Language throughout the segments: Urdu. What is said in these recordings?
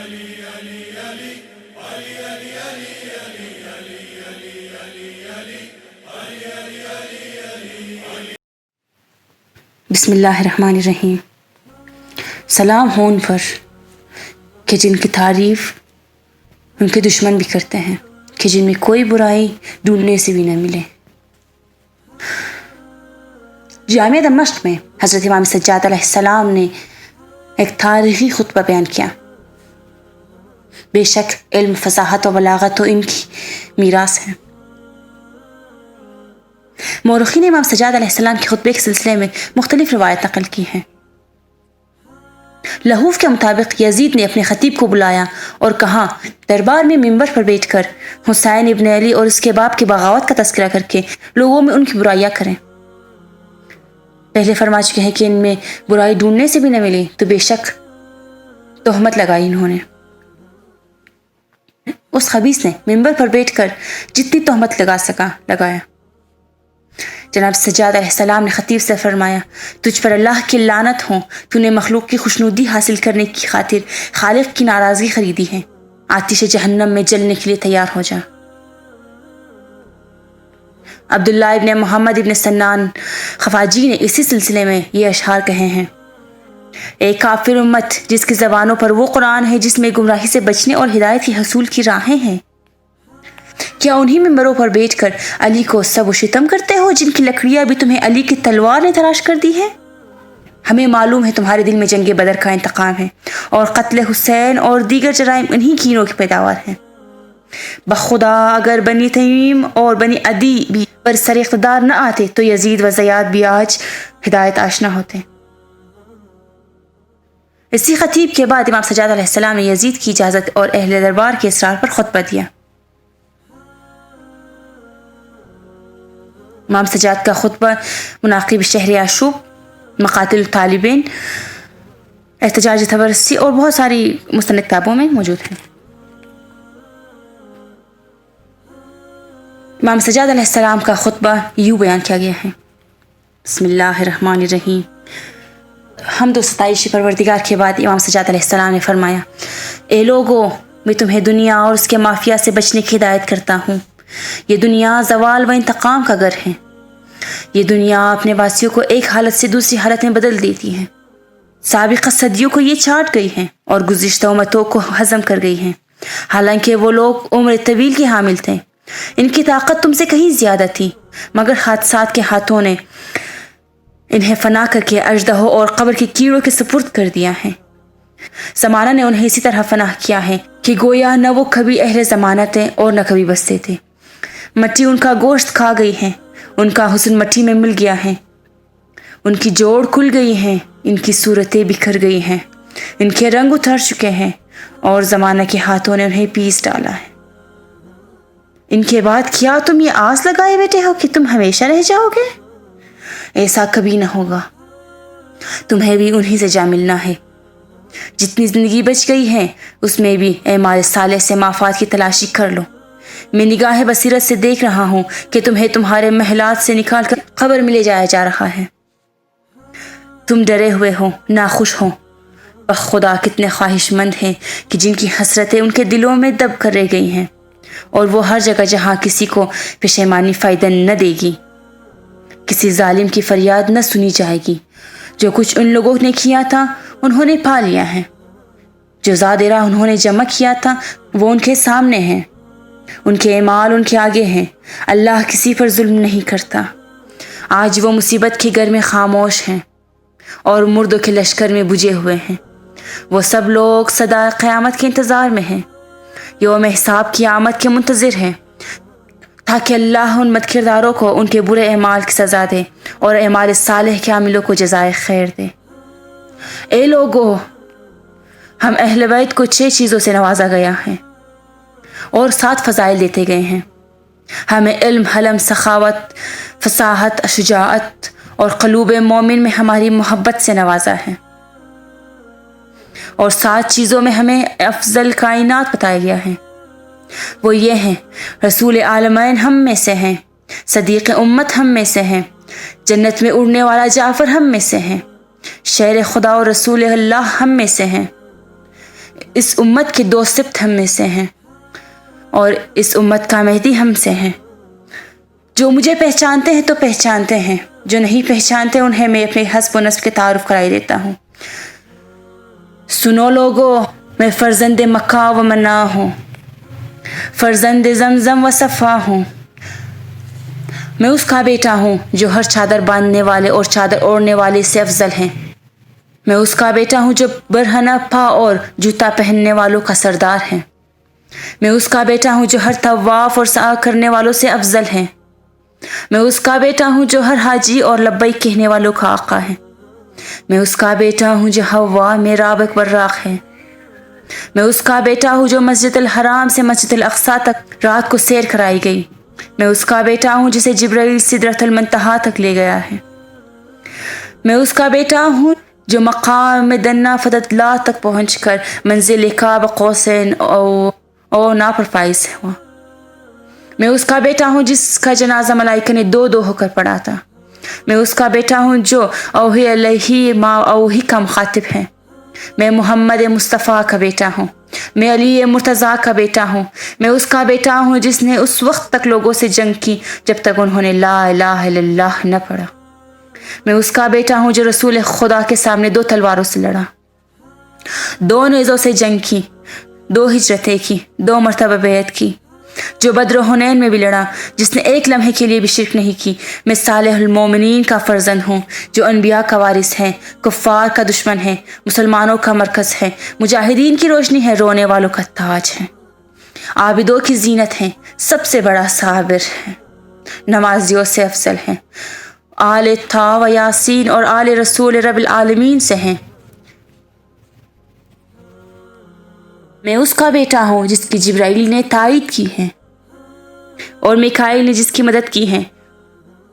بسم اللہ الرحمن الرحیم۔ سلام ہو ان پر کہ جن کی تعریف ان کے دشمن بھی کرتے ہیں، کہ جن میں کوئی برائی ڈھونڈنے سے بھی نہ ملے۔ جامعہ دمشق میں حضرت امام سجاد علیہ السلام نے ایک تاریخی خطبہ بیان کیا۔ بے شک علم، فصاحت و بلاغت تو ان کی میراث ہے۔ مورخین امام سجاد علیہ السلام کے خطبے کے سلسلے میں مختلف روایت نقل کی ہیں۔ لہوف کے مطابق یزید نے اپنے خطیب کو بلایا اور کہا دربار میں منبر پر بیٹھ کر حسین ابن علی اور اس کے باپ کی بغاوت کا تذکرہ کر کے لوگوں میں ان کی برائیاں کریں۔ پہلے فرما چکے ہیں کہ ان میں برائی ڈھونڈنے سے بھی نہ ملی تو بے شک تہمت لگائی انہوں نے۔ اس خبیث نے منبر پر بیٹھ کر جتنی تہمت لگا سکا لگایا۔ جناب سجاد علیہ السلام نے خطیب سے فرمایا تجھ پر اللہ کی لعنت ہو، تو نے مخلوق کی خوشنودی حاصل کرنے کی خاطر خالق کی ناراضگی خریدی ہے، آتش جہنم میں جلنے کے لیے تیار ہو جا۔ عبداللہ ابن محمد ابن سنان خفاجی نے اسی سلسلے میں یہ اشعار کہے ہیں: ایک کافر امت جس کی زبانوں پر وہ قرآن ہے جس میں گمراہی سے بچنے اور ہدایت کی حصول کی راہیں ہیں، کیا انہی ممبروں پر بیٹھ کر علی کو سب و شتم کرتے ہو جن کی لکڑیاں بھی تمہیں علی کی تلوار نے تراش کر دی ہے؟ ہمیں معلوم ہے تمہارے دل میں جنگ بدر کا انتقام ہے اور قتل حسین اور دیگر جرائم انہی کینوں کی پیداوار ہے۔ بخدا اگر بنی تمیم اور بنی عدی بھی پر سر اقتدار نہ آتے تو یزید و زیاد بھی آج ہدایت آشنا ہوتے۔ اسی خطیب کے بعد امام سجاد علیہ السلام نے یزید کی اجازت اور اہل دربار کے اصرار پر خطبہ دیا۔ امام سجاد کا خطبہ مناقب شہر یعشوب، مقاتل طالبین، احتجاج تبرسی اور بہت ساری مستند کتابوں میں موجود ہیں۔ امام سجاد علیہ السلام کا خطبہ یوں بیان کیا گیا ہے: بسم اللہ الرحمن الرحیم۔ حمد و ستائش پروردگار کے بعد امام سجاد علیہ السلام نے فرمایا: اے لوگو، میں تمہیں دنیا اور اس کے مافیا سے بچنے کی ہدایت کرتا ہوں۔ یہ دنیا زوال و انتقام کا گھر ہے۔ یہ دنیا اپنے واسیوں کو ایک حالت سے دوسری حالت میں بدل دیتی ہے۔ سابقہ صدیوں کو یہ چاٹ گئی ہے اور گزشتہ امتوں کو ہضم کر گئی ہے، حالانکہ وہ لوگ عمر طویل کے حامل تھے۔ ان کی طاقت تم سے کہیں زیادہ تھی، مگر حادثات کے ہاتھوں نے انہیں فنا کر کے اژدہوں اور قبر کے کیڑوں کے سپرد کر دیا ہے۔ زمانہ نے انہیں اسی طرح فنا کیا ہے کہ گویا نہ وہ کبھی اہل زمانہ تھے اور نہ کبھی بستے تھے۔ مٹی ان کا گوشت کھا گئی ہے، ان کا حسن مٹی میں مل گیا ہے، ان کی جوڑ کھل گئی ہیں، ان کی صورتیں بکھر گئی ہیں، ان کے رنگ اتر چکے ہیں اور زمانہ کے ہاتھوں نے انہیں پیس ڈالا ہے۔ ان کے بعد کیا تم یہ آس لگائے بیٹھے ہو کہ تم ہمیشہ رہ جاؤ گے؟ ایسا کبھی نہ ہوگا، تمہیں بھی انہی سے جا ملنا ہے۔ جتنی زندگی بچ گئی ہے اس میں بھی اعمال صالح سے مافات کی تلاشی کر لو۔ میں نگاہ بصیرت سے دیکھ رہا ہوں کہ تمہیں تمہارے محلات سے نکال کر قبر میں لے جایا جا رہا ہے۔ تم ڈرے ہوئے ہو، ناخوش ہو، بخدا کتنے خواہش مند ہیں کہ جن کی حسرتیں ان کے دلوں میں دب کر رہ گئی ہیں، اور وہ ہر جگہ جہاں کسی کو پشیمانی فائدہ نہ دے گی، کسی ظالم کی فریاد نہ سنی جائے گی۔ جو کچھ ان لوگوں نے کیا تھا انہوں نے پا لیا ہے، جو زاد راہ انہوں نے جمع کیا تھا وہ ان کے سامنے ہیں، ان کے اعمال ان کے آگے ہیں۔ اللہ کسی پر ظلم نہیں کرتا۔ آج وہ مصیبت کے گھر میں خاموش ہیں اور مردوں کے لشکر میں بجھے ہوئے ہیں۔ وہ سب لوگ صدا قیامت کے انتظار میں ہیں، یوم حساب کی آمد کے منتظر ہیں، تاکہ اللہ ان بد کرداروں کو ان کے برے اعمال کی سزا دے اور اعمال صالح کے عاملوں کو جزائے خیر دے۔ اے لوگو، ہم اہل بیت کو 6 چیزوں سے نوازا گیا ہے اور 7 فضائل دیتے گئے ہیں۔ ہمیں علم، حلم، سخاوت، فصاحت، شجاعت اور قلوب مومن میں ہماری محبت سے نوازا ہے، اور 7 چیزوں میں ہمیں افضل کائنات بتایا گیا ہے۔ وہ یہ ہیں: رسول عالمین ہم میں سے ہیں، صدیق امت ہم میں سے ہیں، جنت میں اڑنے والا جعفر ہم میں سے ہیں، شیر خدا اور رسول اللہ ہم میں سے ہیں، اس امت کے 2 سبط ہم میں سے ہیں اور اس امت کا مہدی ہم سے ہیں۔ جو مجھے پہچانتے ہیں تو پہچانتے ہیں، جو نہیں پہچانتے انہیں میں اپنے حسب و نسب کے تعارف کرائی دیتا ہوں۔ سنو لوگو، میں فرزند مکہ و منا ہوں، فرزند زمزم و صفا ہوں۔ میں اس کا بیٹا ہوں جو ہر چادر باندھنے والے اور چادر اوڑھنے والے سے افضل ہیں۔ میں اس کا بیٹا ہوں جو برہنہ پا اور جوتا پہننے والوں کا سردار ہے۔ میں اس کا بیٹا ہوں جو ہر طواف اور سعی کرنے والوں سے افضل ہے۔ میں اس کا بیٹا ہوں جو ہر حاجی اور لبیک کہنے والوں کا آقا ہے۔ میں اس کا بیٹا ہوں جو حوا میں رابق براق ہے۔ میں اس کا بیٹا ہوں جو مسجد الحرام سے مسجد الاقصیٰ تک رات کو سیر کرائی گئی۔ میں اس کا بیٹا ہوں جسے جبرائیل سدرۃ المنتہا تک لے گیا ہے۔ میں اس کا بیٹا ہوں جو مقام دنا فتدلا تک پہنچ کر منزل قاب قوسین او نا پر فائز ہوا۔ میں اس کا بیٹا ہوں جس کا جنازہ ملائکہ نے 2 ہو کر پڑھا تھا۔ میں اس کا بیٹا ہوں جو اوحی علیہ ما اوحی کا مخاطب ہے۔ میں محمد مصطفیٰ کا بیٹا ہوں۔ میں علی مرتضیٰ کا بیٹا ہوں۔ میں اس کا بیٹا ہوں جس نے اس وقت تک لوگوں سے جنگ کی جب تک انہوں نے لا الہ الا اللہ نہ پڑھا۔ میں اس کا بیٹا ہوں جو رسول خدا کے سامنے 2 تلواروں سے لڑا، 2 نیزوں سے جنگ کی، 2 ہجرتیں کی، 2 مرتبہ بیعت کی، جو بدر و حنین میں بھی لڑا، جس نے 1 لمحے کے لیے بھی شرک نہیں کی۔ میں صالح المومنین کا فرزند ہوں جو انبیاء کا وارث ہے، کفار کا دشمن ہے، مسلمانوں کا مرکز ہے، مجاہدین کی روشنی ہے، رونے والوں کا تاج ہے، عابدوں کی زینت ہے، سب سے بڑا صابر ہے، نمازیوں سے افضل ہے، آل طا و یاسین اور آل رسول رب العالمین سے ہیں۔ میں اس کا بیٹا ہوں جس کی جبرائیل نے تائید کی ہے اور میکائیل نے جس کی مدد کی ہے۔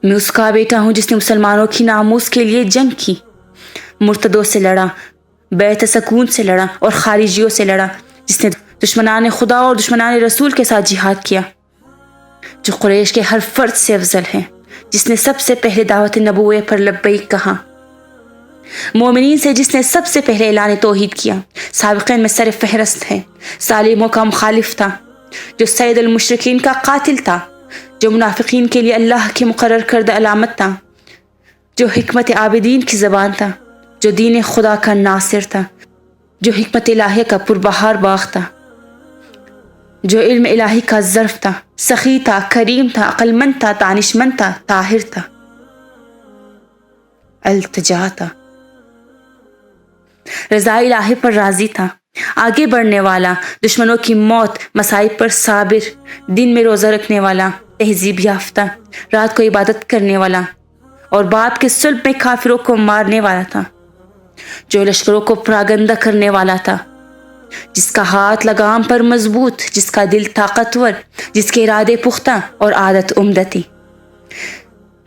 میں اس کا بیٹا ہوں جس نے مسلمانوں کی ناموس کے لیے جنگ کی، مرتدوں سے لڑا، بیت سکون سے لڑا اور خارجیوں سے لڑا، جس نے دشمنان خدا اور دشمنان رسول کے ساتھ جہاد کیا، جو قریش کے ہر فرد سے افضل ہے، جس نے سب سے پہلے دعوت نبوت پر لبیک کہا، مومنین سے جس نے سب سے پہلے اعلان توحید کیا، سابقین میں سر فہرست ہے، ظالموں کا مخالف تھا، جو سید المشرکین کا قاتل تھا، جو منافقین کے لیے اللہ کی مقرر کردہ علامت تھا، جو حکمت عابدین کی زبان تھا، جو دین خدا کا ناصر تھا، جو حکمت الہیہ کا پربہار باغ تھا، جو علم الہی کا ظرف تھا، سخی تھا، کریم تھا، عقل مند تھا، دانشمند تھا، طاہر تھا، التجا تھا، رضا الہی پر راضی تھا، آگے بڑھنے والا، دشمنوں کی موت مصائب پر صابر، دن میں روزہ رکھنے والا، تہذیب یافتہ، رات کو عبادت کرنے والا اور باپ کے صلب میں کافروں کو مارنے والا تھا، جو لشکروں کو پراگندہ کرنے والا تھا، جس کا ہاتھ لگام پر مضبوط، جس کا دل طاقتور، جس کے ارادے پختہ اور عادت عمدہ تھی،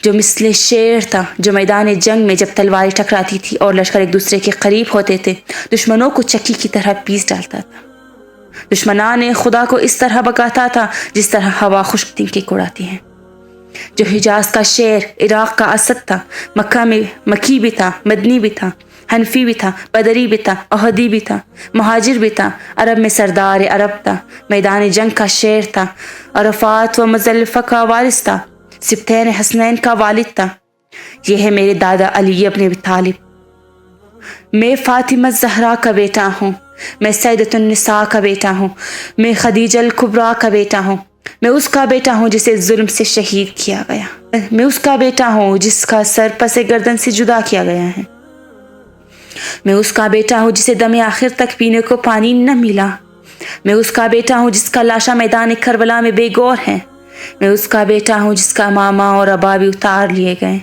جو مثل شیر تھا، جو میدان جنگ میں جب تلواریں ٹکراتی تھی اور لشکر ایک دوسرے کے قریب ہوتے تھے دشمنوں کو چکی کی طرح پیس ڈالتا تھا، دشمنان خدا کو اس طرح بکاتا تھا جس طرح ہوا خشک تنکے اڑاتی ہے، جو حجاز کا شیر، عراق کا اسد تھا، مکہ میں مکی بھی تھا، مدنی بھی تھا، حنفی بھی تھا، بدری بھی تھا، احدی بھی تھا، مہاجر بھی تھا، عرب میں سردار عرب تھا، میدان جنگ کا شیر تھا، عرفات و مزدلفہ کا وارث تھا، سبتین حسنین کا والد تھا۔ یہ ہے میرے دادا علی ابن ابی طالب۔ میں فاطمہ زہرا کا بیٹا ہوں، میں سیدۃ النساء کا بیٹا ہوں، میں خدیجہ الکبریٰ کا بیٹا ہوں، میں اس کا بیٹا ہوں جسے ظلم سے شہید کیا گیا، میں اس کا بیٹا ہوں جس کا سر پس گردن سے جدا کیا گیا ہے، میں اس کا بیٹا ہوں جسے دم آخر تک پینے کو پانی نہ ملا، میں اس کا بیٹا ہوں جس کا لاشا میدان کربلا میں بے گور ہے، میں اس کا بیٹا ہوں جس کا امامہ اور ابا بھی اتار لیے گئے،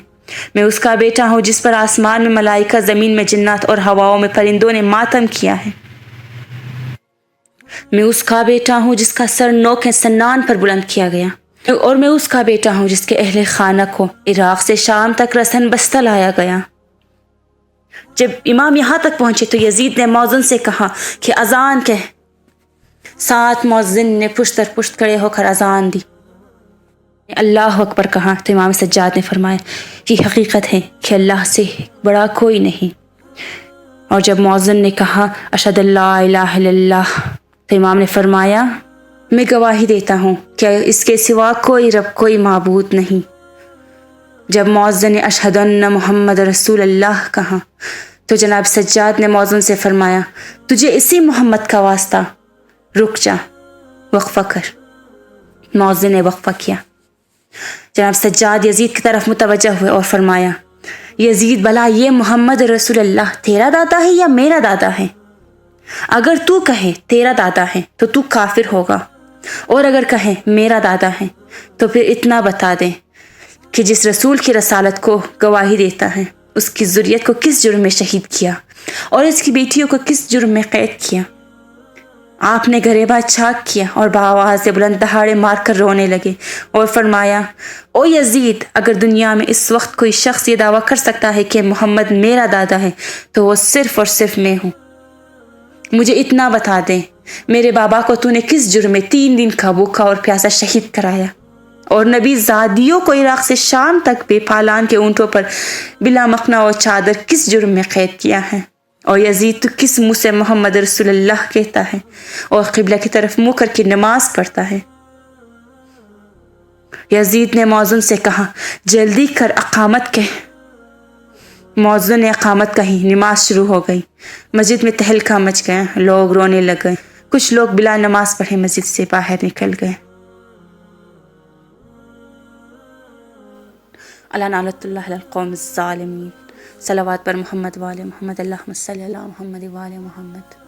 میں اس کا بیٹا ہوں جس پر آسمان میں ملائکہ، زمین میں جنات اور ہواؤں میں پرندوں نے ماتم کیا ہے، میں اس کا بیٹا ہوں جس کا سر نوک سنان پر بلند کیا گیا، اور میں اس کا بیٹا ہوں جس کے اہل خانہ کو عراق سے شام تک رسن بستہ لایا گیا۔ جب امام یہاں تک پہنچے تو یزید نے مؤذن سے کہا کہ اذان کہہ۔ 7 مؤذن نے پشت در پشت کھڑے ہو کر اذان دی۔ اللہ اکبر کہا تو امام سجاد نے فرمایا یہ حقیقت ہے کہ اللہ سے بڑا کوئی نہیں اور جب مؤذن نے کہا اشہد اللہ الہ الا اللہ تو امام نے فرمایا میں گواہی دیتا ہوں کہ اس کے سوا کوئی رب کوئی معبود نہیں۔ جب مؤذن نے اشہد ان محمد رسول اللہ کہا تو جناب سجاد نے مؤذن سے فرمایا تجھے اسی محمد کا واسطہ، رک جا، وقفہ کر۔ مؤذن نے وقفہ کیا۔ جناب سجاد یزید کی طرف متوجہ ہوئے اور فرمایا یزید بھلا یہ محمد رسول اللہ تیرا دادا ہے یا میرا دادا ہے؟ اگر تو کہے تیرا دادا ہے تو تو کافر ہوگا، اور اگر کہے میرا دادا ہے تو پھر اتنا بتا دے کہ جس رسول کی رسالت کو گواہی دیتا ہے اس کی ذریت کو کس جرم میں شہید کیا اور اس کی بیٹیوں کو کس جرم میں قید کیا۔ آپ نے گریباں چاک کیا اور بآواز بلند دہاڑے مار کر رونے لگے اور فرمایا او یزید، اگر دنیا میں اس وقت کوئی شخص یہ دعویٰ کر سکتا ہے کہ محمد میرا دادا ہے تو وہ صرف اور صرف میں ہوں۔ مجھے اتنا بتا دیں میرے بابا کو تو نے کس جرم میں 3 دن کا بھوکا اور پیاسا شہید کرایا، اور نبی زادیوں کو عراق سے شام تک بے پالان کے اونٹوں پر بلا مخنا اور چادر کس جرم میں قید کیا ہے، اور یزید تو کس منہ سے محمد رسول اللہ کہتا ہے اور قبلہ کی طرف منہ کر کے نماز پڑھتا ہے؟ یزید نے مؤذن سے کہا جلدی کر اقامت کہہ۔ مؤذن نے اقامت کہی، نماز شروع ہو گئی، مسجد میں تہلکہ مچ گیا، لوگ رونے لگے، کچھ لوگ بلا نماز پڑھے مسجد سے باہر نکل گئے۔ اللہ نعلۃ اللہ علی القوم الظالمین۔ صلوات پر محمد وآل محمد، اللہم صلی علی محمد وآل محمد۔